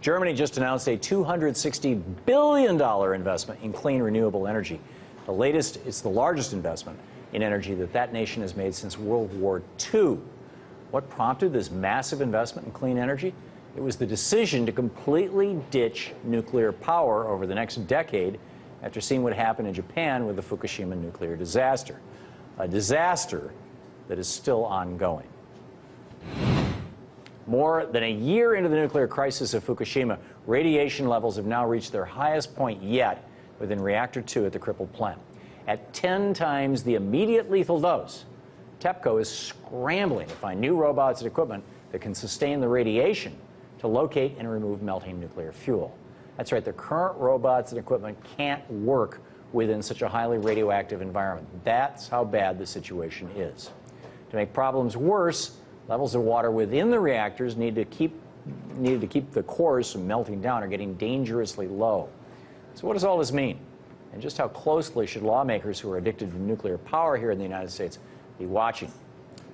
Germany just announced a $260 billion investment in clean renewable energy. It's the largest investment in energy that nation has made since World War II. What prompted this massive investment in clean energy? It was the decision to completely ditch nuclear power over the next decade after seeing what happened in Japan with the Fukushima nuclear disaster. A disaster that is still ongoing. More than a year into the nuclear crisis of Fukushima, radiation levels have now reached their highest point yet within Reactor 2 at the crippled plant. At 10 times the immediate lethal dose, TEPCO is scrambling to find new robots and equipment that can sustain the radiation to locate and remove melting nuclear fuel. That's right, the current robots and equipment can't work within such a highly radioactive environment. That's how bad the situation is. To make problems worse, levels of water within the reactors needed to keep the cores from melting down are getting dangerously low. So what does all this mean? And just how closely should lawmakers who are addicted to nuclear power here in the United States be watching?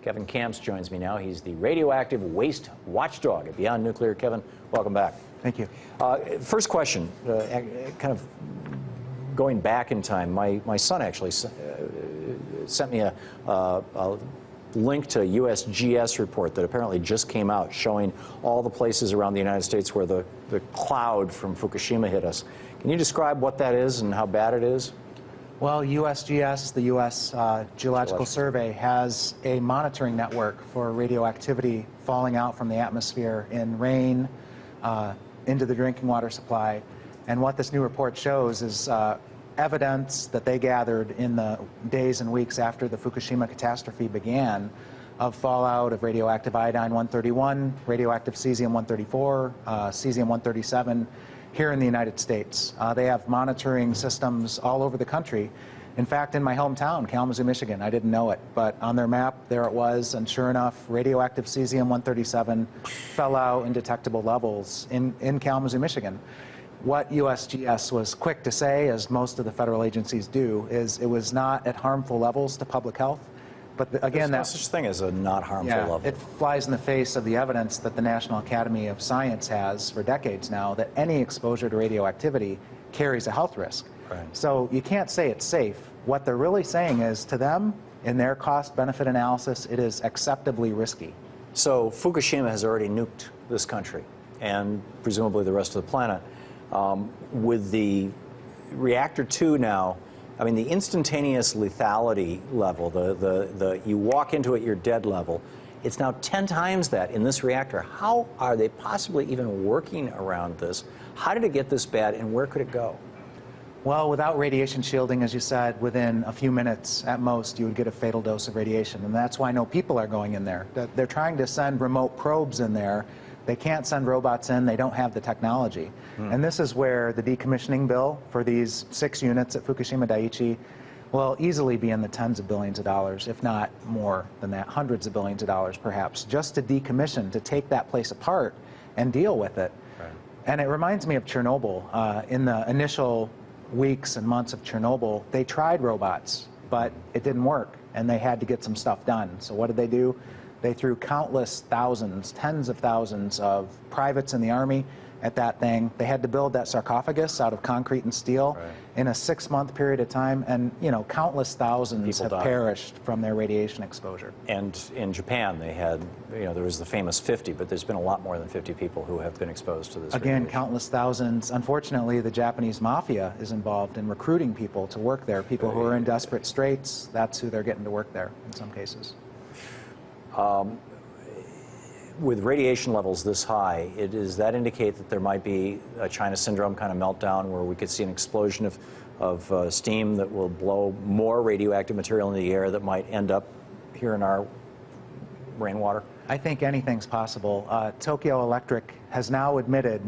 Kevin Kamps joins me now. He's the radioactive waste watchdog at Beyond Nuclear. Kevin, welcome back. Thank you. First question, kind of going back in time, my son actually sent me a link to a USGS report that apparently just came out showing all the places around the United States where the cloud from Fukushima hit us. Can you describe what that is and how bad it is? Well, USGS, the U.S. Geological Survey, has a monitoring network for radioactivity falling out from the atmosphere in rain into the drinking water supply. And what this new report shows is evidence that they gathered in the days and weeks after the Fukushima catastrophe began of fallout of radioactive iodine-131, radioactive cesium-134, cesium-137 here in the United States. They have monitoring systems all over the country. In fact, in my hometown, Kalamazoo, Michigan, I didn't know it, but on their map, there it was, and sure enough, radioactive cesium-137 fell out in detectable levels in Kalamazoo, Michigan. What USGS was quick to say, as most of the federal agencies do, is it was not at harmful levels to public health. But again, there's no such thing as a not harmful level. It flies in the face of the evidence that the National Academy of Science has for decades now that any exposure to radioactivity carries a health risk. Right. So you can't say it's safe. What they're really saying is, to them, in their cost-benefit analysis, it is acceptably risky. So Fukushima has already nuked this country and presumably the rest of the planet. With the Reactor 2 now, I mean, the instantaneous lethality level, the you walk into it, you're dead level, it's now 10 times that in this reactor. How are they possibly even working around this? How did it get this bad, and where could it go? Well, without radiation shielding, as you said, within a few minutes at most, you would get a fatal dose of radiation. And that's why no people are going in there. They're trying to send remote probes in there. They can't send robots in. They don't have the technology. And this is where the decommissioning bill for these 6 units at Fukushima Daiichi will easily be in the tens of billions of dollars, if not more than that, hundreds of billions of dollars perhaps, just to decommission, to take that place apart and deal with it. Right. And it reminds me of Chernobyl. In the initial weeks and months of Chernobyl, they tried robots, but it didn't work, and they had to get some stuff done. So what did they do? They threw countless thousands, tens of thousands of privates in the Army at that thing. They had to build that sarcophagus out of concrete and steel in a 6-month period of time, and countless thousands have perished from their radiation exposure. And in Japan, they had, there was the famous 50, but there's been a lot more than 50 people who have been exposed to this Again, radiation. Countless thousands. Unfortunately, the Japanese mafia is involved in recruiting people to work there. People who are in desperate straits, that's who they're getting to work there in some cases. With radiation levels this high, does that indicate that there might be a China syndrome kind of meltdown where we could see an explosion of steam that will blow more radioactive material in the air that might end up here in our rainwater? I think anything's possible. Tokyo Electric has now admitted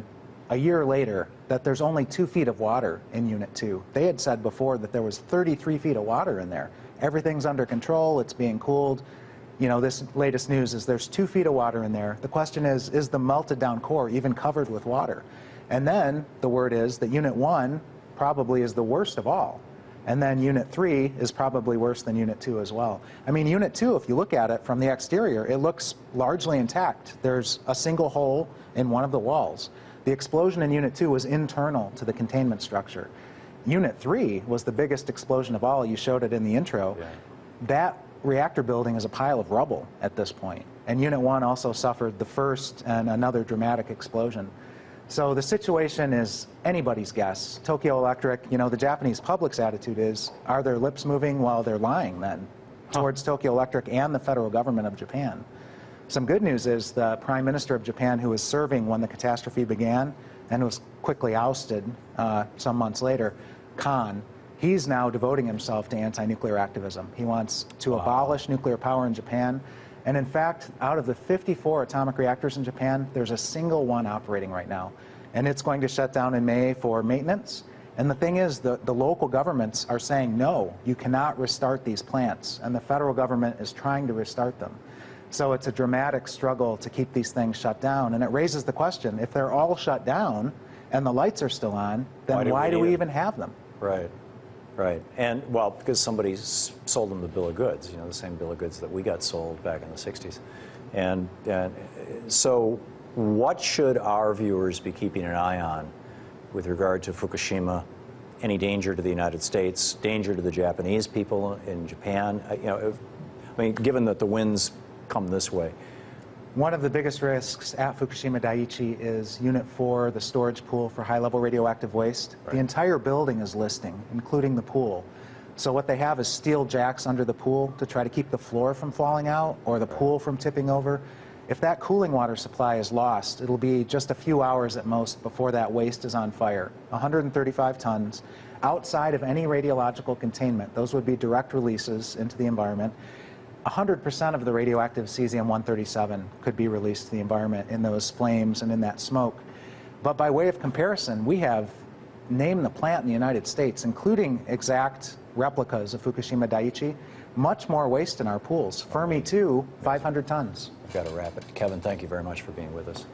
a year later that there's only 2 feet of water in Unit 2. They had said before that there was 33 feet of water in there. Everything's under control, it's being cooled. This latest news is there's 2 feet of water in there. The question is the melted down core even covered with water? And then the word is that Unit 1 probably is the worst of all. And then Unit 3 is probably worse than Unit 2 as well. I mean, Unit 2, if you look at it from the exterior, it looks largely intact. There's a single hole in one of the walls. The explosion in Unit 2 was internal to the containment structure. Unit 3 was the biggest explosion of all. You showed it in the intro. Yeah. That reactor building is a pile of rubble at this point. And Unit 1 also suffered the first and another dramatic explosion. So the situation is anybody's guess. Tokyo Electric, you know, the Japanese public's attitude is, are their lips moving while they're lying then towards Tokyo Electric and the federal government of Japan? Some good news is the Prime Minister of Japan, who was serving when the catastrophe began and was quickly ousted some months later, Khan, he's now devoting himself to anti-nuclear activism. He wants to abolish nuclear power in Japan. And in fact, out of the 54 atomic reactors in Japan, there's a single one operating right now. And it's going to shut down in May for maintenance. And the thing is, the local governments are saying, no, you cannot restart these plants. And the federal government is trying to restart them. So it's a dramatic struggle to keep these things shut down. And it raises the question, if they're all shut down and the lights are still on, then why do we even have them? Right. Right. And, well, because somebody sold them the bill of goods, you know, the same bill of goods that we got sold back in the 60s. And so what should our viewers be keeping an eye on with regard to Fukushima? Any danger to the United States, danger to the Japanese people in Japan? You know, I mean, given that the winds come this way. One of the biggest risks at Fukushima Daiichi is Unit 4, the storage pool for high-level radioactive waste. Right. The entire building is listing, including the pool. So what they have is steel jacks under the pool to try to keep the floor from falling out or the pool from tipping over. If that cooling water supply is lost, it'll be just a few hours at most before that waste is on fire. 135 tons. Outside of any radiological containment, those would be direct releases into the environment. 100% of the radioactive cesium-137 could be released to the environment in those flames and in that smoke. But by way of comparison, we have named the plant in the United States, including exact replicas of Fukushima Daiichi, much more waste in our pools. Fermi 2, 500 tons. We've got to wrap it. Kevin, thank you very much for being with us.